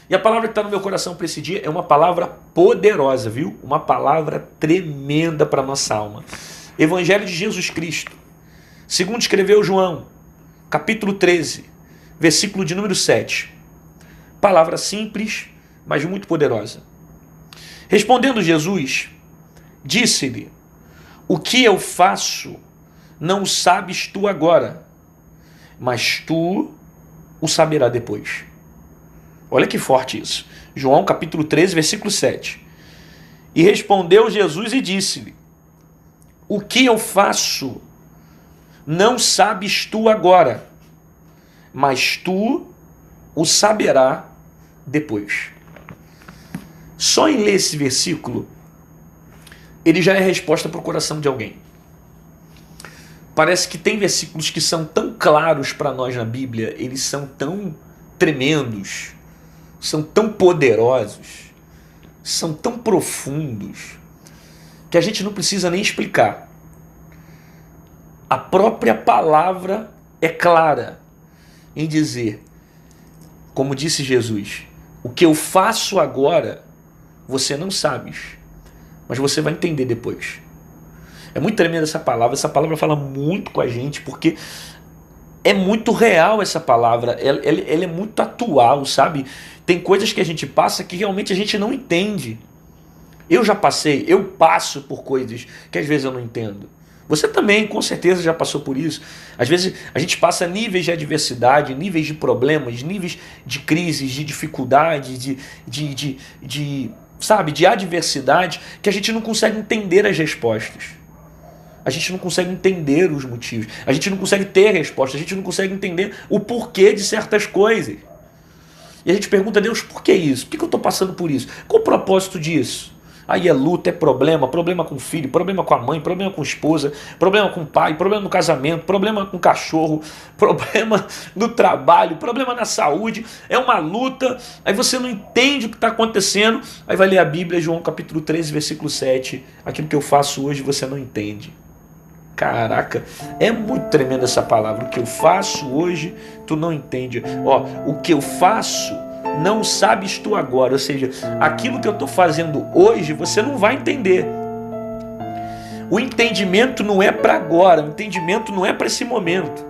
E a palavra que está no meu coração para esse dia é uma palavra poderosa, viu? Uma palavra tremenda para a nossa alma. Evangelho de Jesus Cristo, segundo escreveu João, capítulo 13, versículo de número 7. Palavra simples, mas muito poderosa. Respondendo Jesus, disse-lhe: o que eu faço não o sabes tu agora, mas tu o saberá depois. Olha que forte isso. João capítulo 13, versículo 7. E respondeu Jesus e disse-lhe: o que eu faço não sabes tu agora, mas tu o saberá depois. Só em ler esse versículo, ele já é a resposta para o coração de alguém. Parece que tem versículos que são tão claros para nós na Bíblia, eles são tão tremendos, são tão poderosos, são tão profundos, que a gente não precisa nem explicar. A própria palavra é clara em dizer, como disse Jesus, o que eu faço agora, você não sabes, mas você vai entender depois. É muito tremenda essa palavra fala muito com a gente, porque é muito real essa palavra, ela é muito atual, sabe? Tem coisas que a gente passa que realmente a gente não entende. Eu já passei, eu passo por coisas que às vezes eu não entendo. Você também, com certeza, já passou por isso. Às vezes a gente passa níveis de adversidade, níveis de problemas, níveis de crises, de dificuldade, de adversidade, que a gente não consegue entender as respostas. A gente não consegue entender os motivos. A gente não consegue ter resposta. A gente não consegue entender o porquê de certas coisas. E a gente pergunta a Deus, por que isso? Por que eu estou passando por isso? Qual o propósito disso? Aí é luta, é problema com o filho, problema com a mãe, problema com a esposa, problema com o pai, problema no casamento, problema com o cachorro, problema no trabalho, problema na saúde, é uma luta, aí você não entende o que está acontecendo, aí vai ler a Bíblia, João capítulo 13, versículo 7, aquilo que eu faço hoje você não entende. Caraca, é muito tremenda essa palavra, o que eu faço hoje tu não entende. Ó, o que eu faço não sabes tu agora, ou seja, aquilo que eu estou fazendo hoje você não vai entender. O entendimento não é para agora, o entendimento não é para esse momento.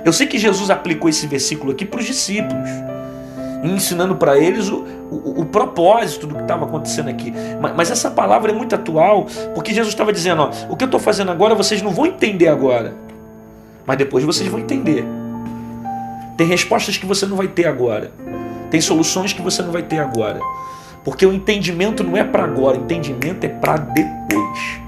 Eu sei que Jesus aplicou esse versículo aqui para os discípulos, ensinando para eles o propósito do que estava acontecendo aqui. Mas essa palavra é muito atual, porque Jesus estava dizendo, ó, o que eu estou fazendo agora vocês não vão entender agora, mas depois vocês vão entender. Tem respostas que você não vai ter agora. Tem soluções que você não vai ter agora. Porque o entendimento não é para agora, o entendimento é para depois.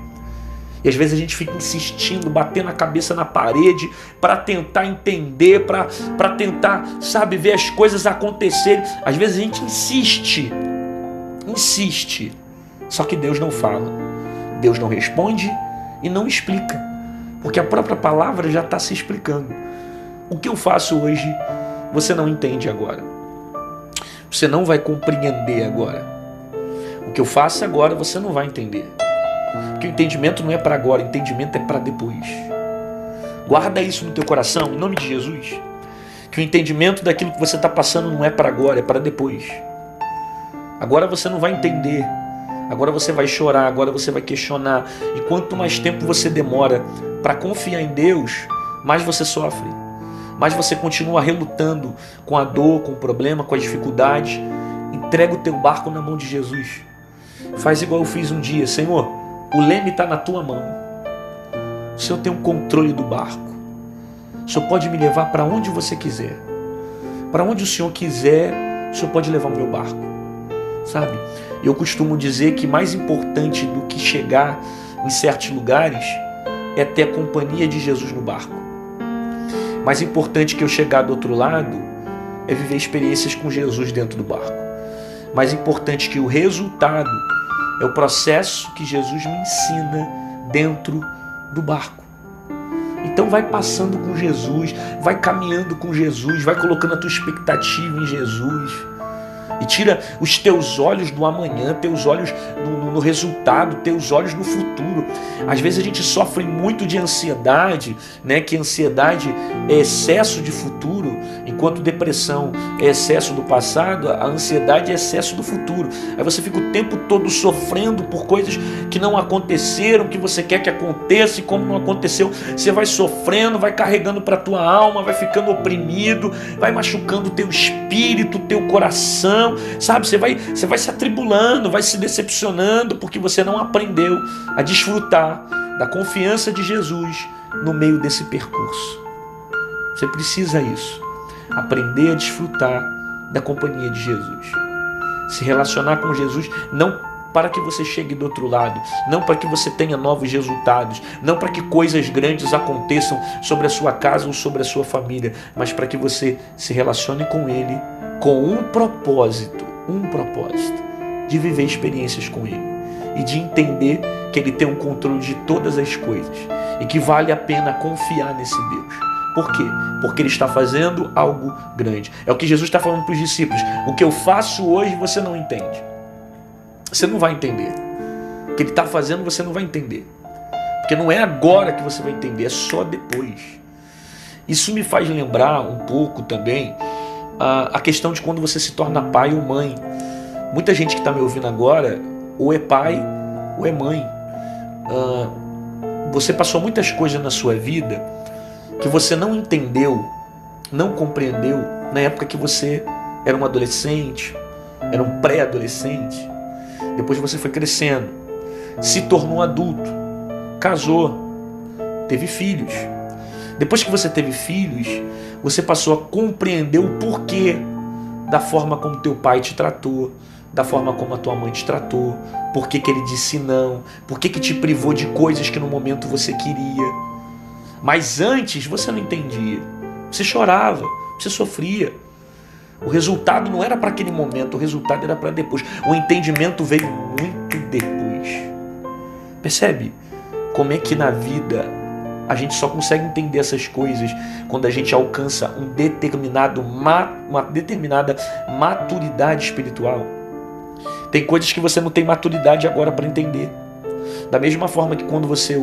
E às vezes a gente fica insistindo, batendo a cabeça na parede para tentar entender, para tentar, sabe, ver as coisas acontecerem. Às vezes a gente insiste. Só que Deus não fala. Deus não responde e não explica. Porque a própria palavra já está se explicando. O que eu faço hoje, você não entende agora. Você não vai compreender agora. O que eu faço agora, você não vai entender. Porque o entendimento não é para agora, o entendimento é para depois. Guarda isso no teu coração, em nome de Jesus. Que o entendimento daquilo que você está passando não é para agora, é para depois. Agora você não vai entender. Agora você vai chorar, agora você vai questionar. E quanto mais tempo você demora para confiar em Deus, mais você sofre. Mais você continua relutando com a dor, com o problema, com a dificuldade. Entrega o teu barco na mão de Jesus. Faz igual eu fiz um dia. Senhor, o leme está na tua mão. O Senhor tem o controle do barco. O Senhor pode me levar para onde você quiser. Para onde o Senhor quiser, o Senhor pode levar o meu barco. Sabe? Eu costumo dizer que mais importante do que chegar em certos lugares é ter a companhia de Jesus no barco. Mais importante que eu chegar do outro lado é viver experiências com Jesus dentro do barco. Mais importante que o resultado é o processo que Jesus me ensina dentro do barco. Então vai passando com Jesus, vai caminhando com Jesus, vai colocando a tua expectativa em Jesus. E tira os teus olhos do amanhã, teus olhos no resultado, teus olhos no futuro. Às vezes a gente sofre muito de ansiedade, né? Que ansiedade é excesso de futuro, enquanto depressão é excesso do passado, a ansiedade é excesso do futuro. Aí você fica o tempo todo sofrendo por coisas que não aconteceram, que você quer que aconteça, e como não aconteceu, você vai sofrendo, vai carregando para a tua alma, vai ficando oprimido, vai machucando o teu espírito, o teu coração. Sabe, você vai se atribulando, vai se decepcionando porque você não aprendeu a desfrutar da confiança de Jesus no meio desse percurso. Você precisa isso, aprender a desfrutar da companhia de Jesus, se relacionar com Jesus, não para que você chegue do outro lado, não para que você tenha novos resultados, não para que coisas grandes aconteçam sobre a sua casa ou sobre a sua família, mas para que você se relacione com Ele com um propósito de viver experiências com Ele e de entender que Ele tem um controle de todas as coisas e que vale a pena confiar nesse Deus. Por quê? Porque Ele está fazendo algo grande. É o que Jesus está falando para os discípulos. O que eu faço hoje você não entende. Você não vai entender. O que Ele está fazendo você não vai entender. Porque não é agora que você vai entender, é só depois. Isso me faz lembrar um pouco também a questão de quando você se torna pai ou mãe. Muita gente que está me ouvindo agora ou é pai ou é mãe. Você passou muitas coisas na sua vida que você não entendeu, não compreendeu na época que você era um adolescente, era um pré-adolescente. Depois você foi crescendo, se tornou adulto, casou, teve filhos. Depois que você teve filhos, você passou a compreender o porquê da forma como teu pai te tratou, da forma como a tua mãe te tratou, por que ele disse não, por que te privou de coisas que no momento você queria. Mas antes você não entendia, você chorava, você sofria. O resultado não era para aquele momento, o resultado era para depois. O entendimento veio muito depois. Percebe como é que na vida a gente só consegue entender essas coisas quando a gente alcança uma determinada maturidade espiritual? Tem coisas que você não tem maturidade agora para entender. Da mesma forma que quando você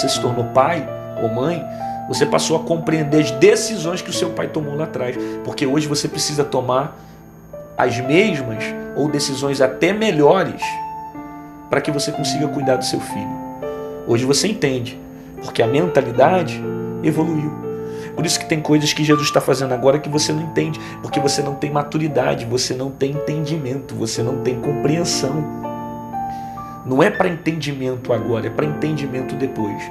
se tornou pai ou mãe, você passou a compreender as decisões que o seu pai tomou lá atrás. Porque hoje você precisa tomar as mesmas ou decisões até melhores para que você consiga cuidar do seu filho. Hoje você entende, porque a mentalidade evoluiu. Por isso que tem coisas que Jesus está fazendo agora que você não entende, porque você não tem maturidade, você não tem entendimento, você não tem compreensão. Não é para entendimento agora, é para entendimento depois.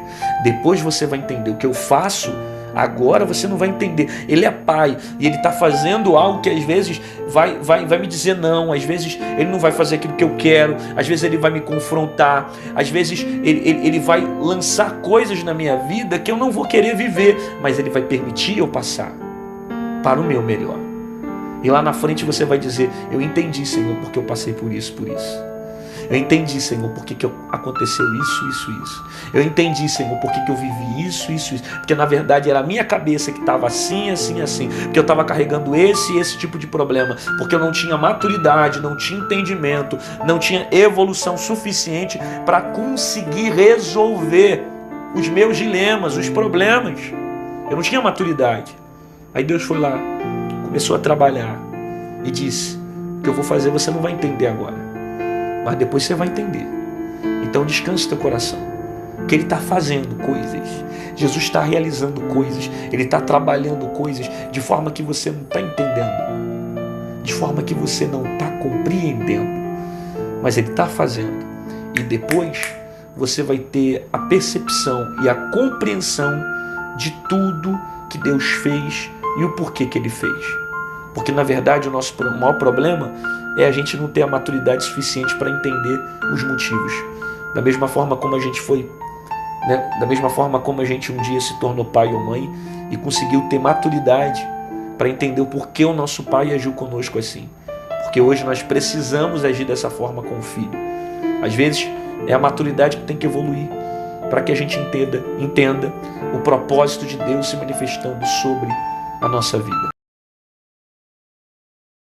Depois você vai entender. O que eu faço agora você não vai entender. Ele é pai e ele está fazendo algo que às vezes vai me dizer não, às vezes ele não vai fazer aquilo que eu quero, às vezes ele vai me confrontar, às vezes ele vai lançar coisas na minha vida que eu não vou querer viver, mas ele vai permitir eu passar para o meu melhor. E lá na frente você vai dizer: eu entendi, Senhor, porque eu passei por isso. Eu entendi, Senhor, por que aconteceu isso. Eu entendi, Senhor, por que eu vivi isso. Porque na verdade era a minha cabeça que estava assim. Porque eu estava carregando esse tipo de problema. Porque eu não tinha maturidade, não tinha entendimento, não tinha evolução suficiente para conseguir resolver os meus dilemas, os problemas. Eu não tinha maturidade. Aí Deus foi lá, começou a trabalhar e disse: o que eu vou fazer você não vai entender agora, mas depois você vai entender. Então descanse teu coração, que Ele está fazendo coisas, Jesus está realizando coisas, Ele está trabalhando coisas de forma que você não está entendendo, de forma que você não está compreendendo, mas Ele está fazendo. E depois você vai ter a percepção e a compreensão de tudo que Deus fez e o porquê que Ele fez. Porque na verdade o nosso maior problema é a gente não ter a maturidade suficiente para entender os motivos. Da mesma forma como a gente foi, da mesma forma como a gente um dia se tornou pai ou mãe e conseguiu ter maturidade para entender o porquê o nosso pai agiu conosco assim. Porque hoje nós precisamos agir dessa forma com o filho. Às vezes é a maturidade que tem que evoluir para que a gente entenda o propósito de Deus se manifestando sobre a nossa vida.